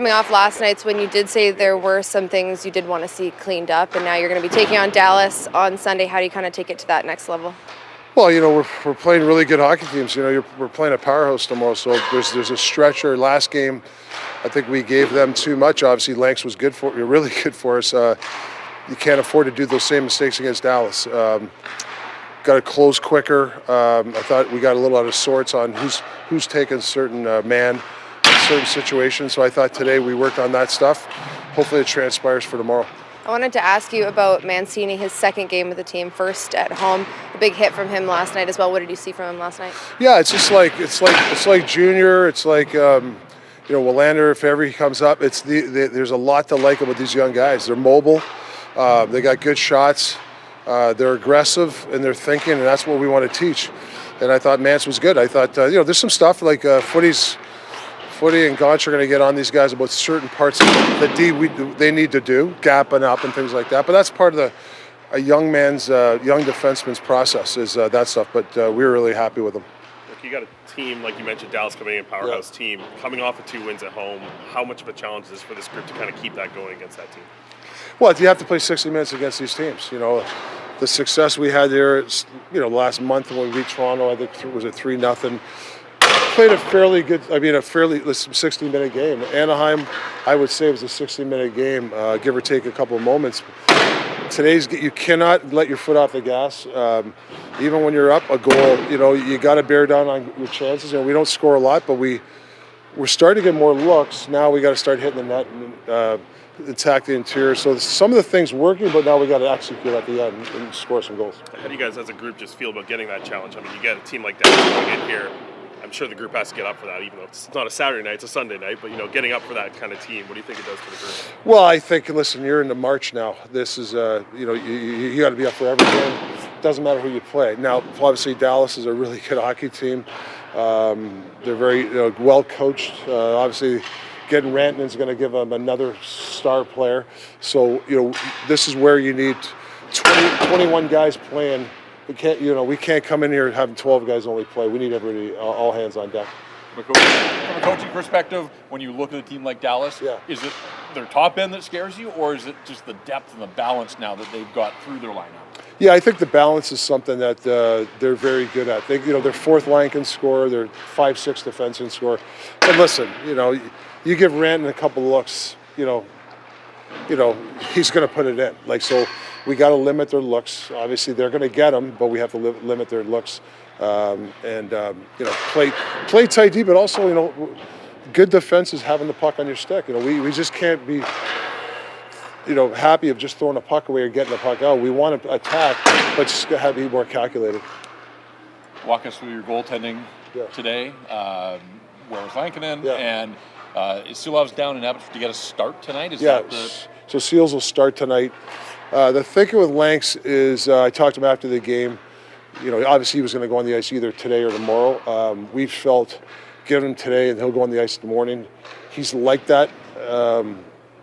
coming off last night's when you did say there were some things you did want to see cleaned up, and now you're going to be taking on Dallas on Sunday. How do you kind of take it to that next level? Well, we're playing really good hockey teams. We're playing a powerhouse tomorrow, so there's a stretch. Our last game, I think we gave them too much. Obviously, Lanks was really good for us. You can't afford to do those same mistakes against Dallas. Got to close quicker. I thought we got a little out of sorts on who's taking certain man in certain situations. So I thought today we worked on that stuff. Hopefully it transpires for tomorrow. I wanted to ask you about Mancini, his second game with the team, first at home. A big hit from him last night as well. What did you see from him last night? Yeah, it's just like Junior. It's like Willander. If ever he comes up, there's a lot to like about these young guys. They're mobile. They got good shots. They're aggressive and they're thinking, and that's what we want to teach. And I thought Mance was good. I thought there's some stuff like Footy and Gauch are going to get on these guys about certain parts of the D they need to do, gapping up and things like that. But that's part of a young defenseman's process is that stuff. But we were really happy with them. Look, you got a team, like you mentioned, Dallas coming in, powerhouse team, coming off of 2 wins at home. How much of a challenge is this for this group to kind of keep that going against that team? Well, you have to play 60 minutes against these teams. The success we had there, last month when we beat Toronto, I think it was a 3-0. Played a fairly good, 60-minute game. Anaheim, I would say, was a 60-minute game, give or take a couple of moments. You cannot let your foot off the gas. Even when you're up a goal, you got to bear down on your chances. We don't score a lot, but we're starting to get more looks. Now we got to start hitting the net and attack the interior. So some of the things working, but now we got to execute at the end and score some goals. How do you guys as a group just feel about getting that challenge? I mean, you get a team like that coming in here. I'm sure the group has to get up for that, even though it's not a Saturday night, it's a Sunday night. But, getting up for that kind of team, what do you think it does to the group? Well, I think, listen, you're into March now. This is, you got to be up for every game. It doesn't matter who you play. Now, obviously, Dallas is a really good hockey team. They're very well coached. Obviously, getting Rantanen is going to give them another star player. So, this is where you need 21 guys playing. We can't come in here having 12 guys only play. We need everybody, all hands on deck. From a coaching perspective, when you look at a team like Dallas, is it their top end that scares you, or is it just the depth and the balance now that they've got through their lineup? Yeah, I think the balance is something that they're very good at. Their fourth line can score, their 5-6 defense can score. But listen, you give Rantanen a couple looks, he's going to put it in. So we got to limit their looks. Obviously, they're going to get them, but we have to limit their looks play tight D. But also, good defense is having the puck on your stick. We just can't be happy of just throwing a puck away or getting the puck out. We want to attack, but just have to be more calculated. Walk us through your goaltending today. Where was Lankinen? And is Silov's down in Abbotsford to get a start tonight? So Seals will start tonight. The thinking with Lanks is I talked to him after the game. Obviously he was going to go on the ice either today or tomorrow. We felt give him today and he'll go on the ice in the morning. He's like that.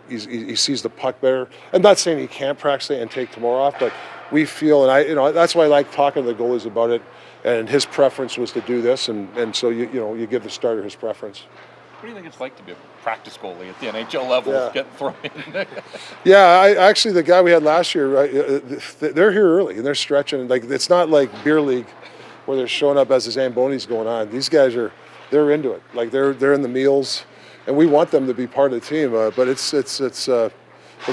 He sees the puck better. I'm not saying he can't practice it and take tomorrow off, but we feel, and that's why I like talking to the goalies about it. And his preference was to do this, and so you give the starter his preference. What do you think it's like to be a practice goalie at the NHL level, getting thrown in? Actually, the guy we had last year, they're here early and they're stretching. It's not like beer league where they're showing up as the Zamboni's going on. These guys they're into it. They're in the meals, and we want them to be part of the team. But it's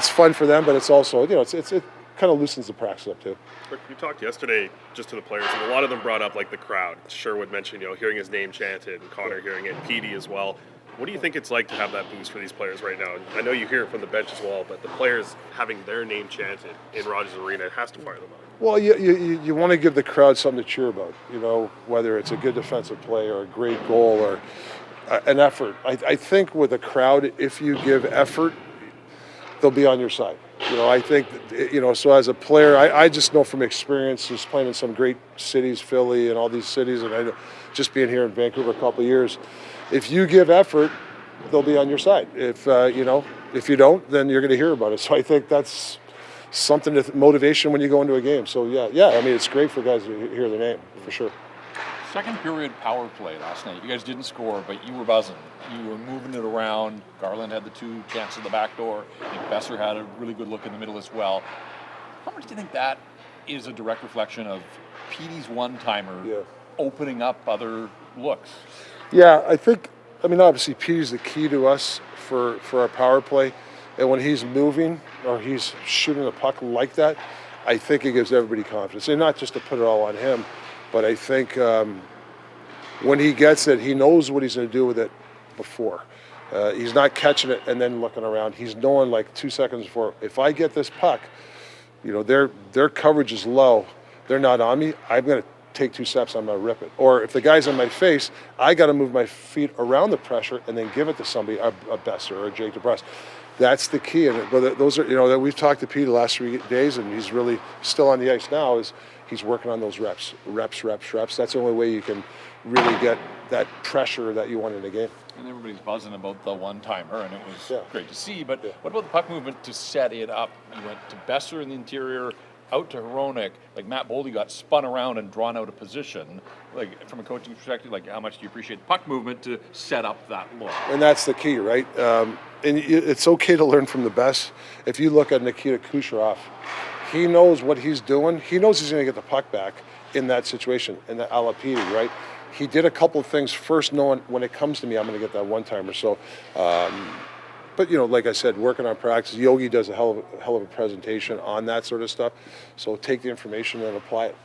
fun for them, but it's also it kind of loosens the practice up too. You talked yesterday just to the players, and a lot of them brought up the crowd. Sherwood mentioned hearing his name chanted, and Connor hearing it, Petey as well. What do you think it's like to have that boost for these players right now? I know you hear it from the bench as well, but the players having their name chanted in Rogers Arena has to fire them up. Well, you want to give the crowd something to cheer about, whether it's a good defensive play or a great goal or an effort. I think with a crowd, if you give effort, they'll be on your side. I think, so as a player, I just know from experience, just playing in some great cities, Philly and all these cities, and I know just being here in Vancouver a couple of years, if you give effort, they'll be on your side. If you don't, then you're going to hear about it. So I think that's something motivation when you go into a game. So yeah, it's great for guys to hear their name, for sure. Second period power play last night. You guys didn't score, but you were buzzing. You were moving it around. Garland had the 2 chances at the back door. I think Besser had a really good look in the middle as well. How much do you think that is a direct reflection of Petey's one-timer opening up other looks? Yeah, I mean, obviously, Petey's the key to us for our power play. And when he's moving or he's shooting the puck like that, I think it gives everybody confidence. And not just to put it all on him, but I think when he gets it, he knows what he's going to do with it before. He's not catching it and then looking around. He's knowing like 2 seconds before, if I get this puck, you know, their coverage is low. They're not on me. I'm going to take 2 steps, I'm going to rip it. Or if the guy's on my face, I got to move my feet around the pressure and then give it to somebody, a Besser or a Jake DeBrusk. That's the key. And those are, you know, that we've talked to Pete the last 3 days, and he's really still on the ice now, is he's working on those reps. That's the only way you can really get that pressure that you want in a game. And everybody's buzzing about the one-timer, and it was great to see. But what about the puck movement to set it up? You went to Besser in the interior, out to Hronek. Like Matt Boldy got spun around and drawn out of position. Like from a coaching perspective, like how much do you appreciate the puck movement to set up that look? And that's the key, right? And it's okay to learn from the best. If you look at Nikita Kucherov, he knows what he's doing. He knows he's going to get the puck back in that situation, in the Alapidi, right? He did a couple of things first, knowing when it comes to me, I'm going to get that one-timer. So, but you know, like I said, working on practice, Yogi does a hell of a presentation on that sort of stuff. So take the information and apply it.